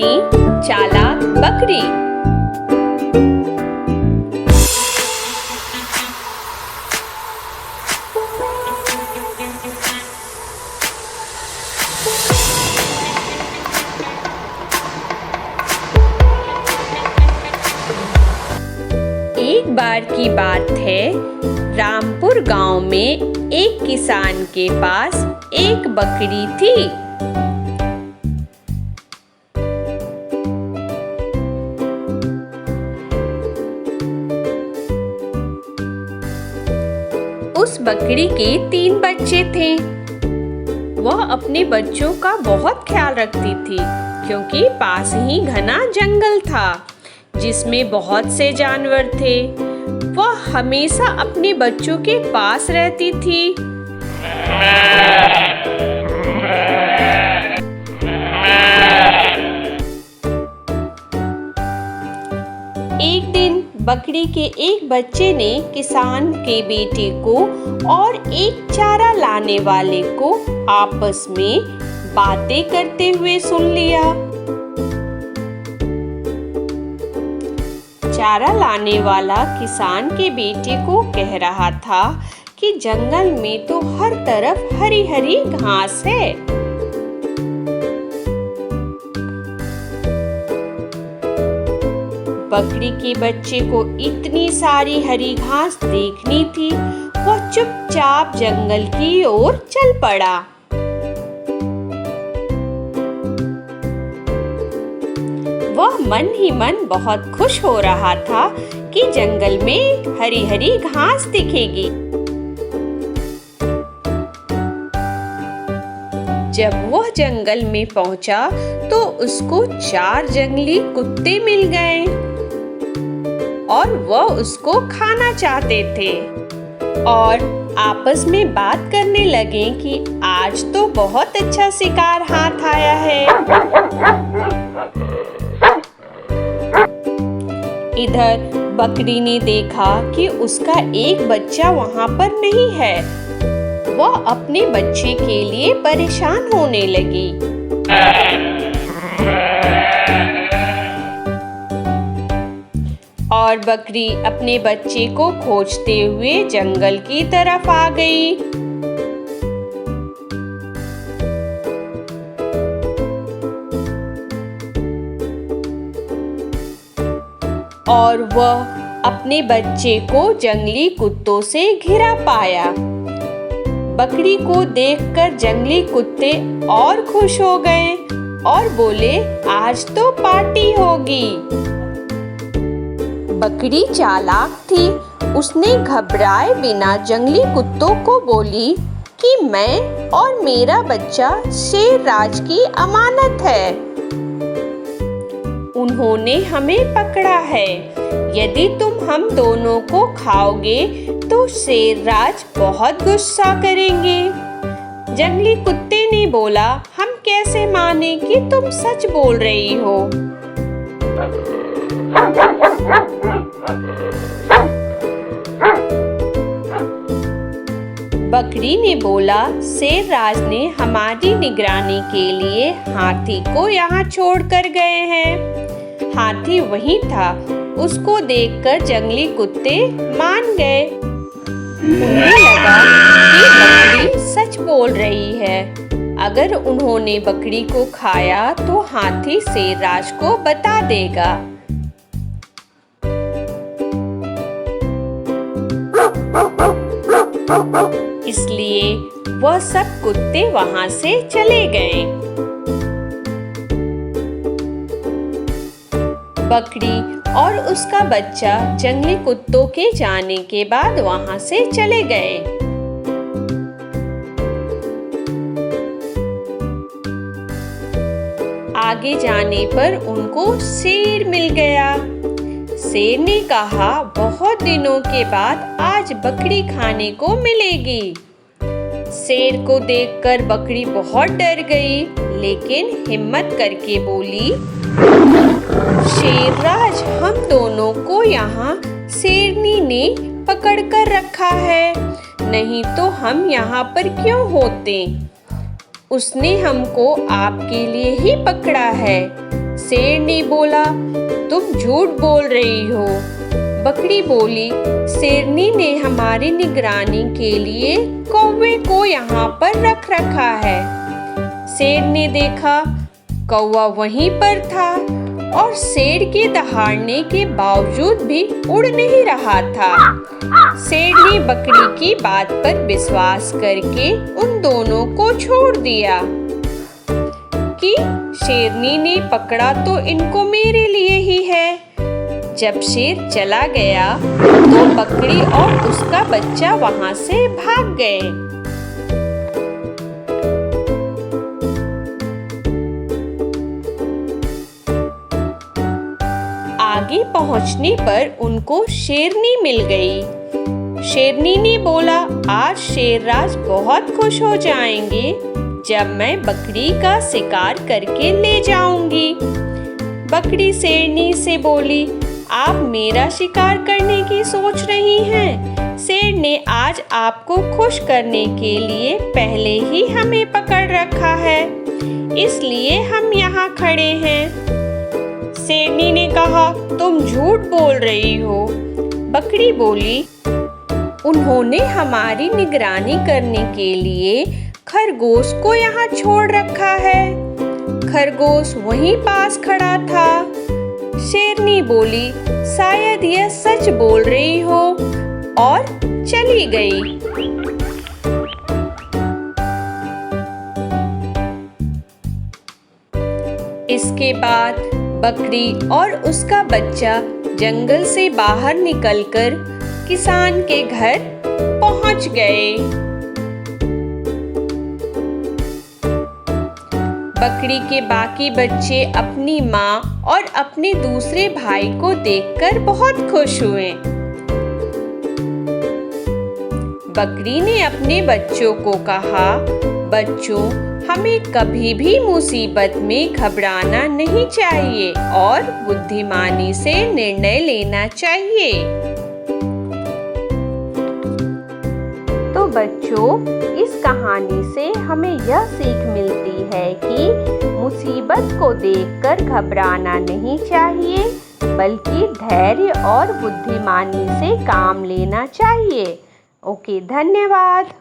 कहानी चालाक बकरी। एक बार की बात है, रामपुर गांव में एक किसान के पास एक बकरी थी। उस बकरी के 3 बच्चे थे। वह अपने बच्चों का बहुत ख्याल रखती थी, क्योंकि पास ही घना जंगल था जिसमें बहुत से जानवर थे। वह हमेशा अपने बच्चों के पास रहती थी। एक दिन बकरी के एक बच्चे ने किसान के बेटे को और एक चारा लाने वाले को आपस में बातें करते हुए सुन लिया। चारा लाने वाला किसान के बेटे को कह रहा था कि जंगल में तो हर तरफ हरी हरी घास है। बकरी के बच्चे को इतनी सारी हरी घास देखनी थी। वह चुपचाप जंगल की ओर चल पड़ा। वह मन ही मन बहुत खुश हो रहा था कि जंगल में हरी हरी घास दिखेगी। जब वह जंगल में पहुंचा तो उसको 4 जंगली कुत्ते मिल गए और वह उसको खाना चाहते थे और आपस में बात करने लगे कि आज तो बहुत अच्छा शिकार हाथ आया है। इधर बकरी ने देखा कि उसका एक बच्चा वहां पर नहीं है। वह अपने बच्चे के लिए परेशान होने लगी। और बकरी अपने बच्चे को खोजते हुए जंगल की तरफ आ गई। और वह अपने बच्चे को जंगली कुत्तों से घिरा पाया। बकरी को देखकर जंगली कुत्ते और खुश हो गए और बोले, आज तो पार्टी होगी। बकरी चालाक थी। उसने घबराए बिना जंगली कुत्तों को बोली कि मैं और मेरा बच्चा शेर राज की अमानत है। उन्होंने हमें पकड़ा है। यदि तुम हम दोनों को खाओगे तो शेर राज बहुत गुस्सा करेंगे। जंगली कुत्ते ने बोला, हम कैसे माने कि तुम सच बोल रही हो। बकरी ने बोला, शेर राज ने हमारी निगरानी के लिए हाथी को यहाँ छोड़ कर गए हैं। हाथी वहीं था। उसको देखकर जंगली कुत्ते मान गए। उन्हें लगा कि बकरी सच बोल रही है। अगर उन्होंने बकरी को खाया तो हाथी शेर राज को बता देगा। इसलिए वह सब कुत्ते वहां से चले गए। बकरी और उसका बच्चा जंगली कुत्तों के जाने के बाद वहां से चले गए। आगे जाने पर उनको शेर मिल गया। शेर ने कहा, बहुत दिनों के बाद आज बकरी खाने को मिलेगी। शेर को देखकर बकरी बहुत डर गई, लेकिन हिम्मत करके बोली, शेरराज, हम दोनों को यहाँ शेरनी ने पकड़ कर रखा है, नहीं तो हम यहाँ पर क्यों होते। उसने हमको आपके लिए ही पकड़ा है। शेर ने बोला, तुम झूठ बोल रही हो। बकरी बोली, शेरनी ने हमारी निगरानी के लिए कौवे को यहाँ पर रख रखा है। शेर ने देखा कौवा वहीं पर था और शेर के दहाड़ने के बावजूद भी उड़ नहीं रहा था। शेर ने बकरी की बात पर विश्वास करके उन दोनों को छोड़ दिया कि शेरनी ने पकड़ा तो इनको मेरे लिए ही है। जब शेर चला गया तो बकरी और उसका बच्चा वहां से भाग गए। आगे पहुंचने पर उनको शेरनी मिल गई। शेरनी ने बोला, आज शेरराज बहुत खुश हो जाएंगे जब मैं बकरी का शिकार करके ले जाऊंगी। बकरी शेरनी से बोली, आप मेरा शिकार करने की सोच रही हैं? शेर ने आज आपको खुश करने के लिए पहले ही हमें पकड़ रखा है, इसलिए हम यहाँ खड़े हैं। शेरनी ने कहा, तुम झूठ बोल रही हो। बकरी बोली, उन्होंने हमारी निगरानी करने के लिए खरगोश को यहाँ छोड़ रखा है। खरगोश वहीं पास खड़ा था। शेरनी बोली, शायद यह सच बोल रही हो, और चली गई। इसके बाद बकरी और उसका बच्चा जंगल से बाहर निकलकर किसान के घर पहुंच गए। बकरी के बाकी बच्चे अपनी माँ और अपने दूसरे भाई को देखकर बहुत खुश हुए। बकरी ने अपने बच्चों को कहा, बच्चों, हमें कभी भी मुसीबत में घबराना नहीं चाहिए और बुद्धिमानी से निर्णय लेना चाहिए। तो बच्चों, इस कहानी से हमें यह सीख मिलती है कि मुसीबत को देखकर घबराना नहीं चाहिए, बल्कि धैर्य और बुद्धिमानी से काम लेना चाहिए। ओके, धन्यवाद।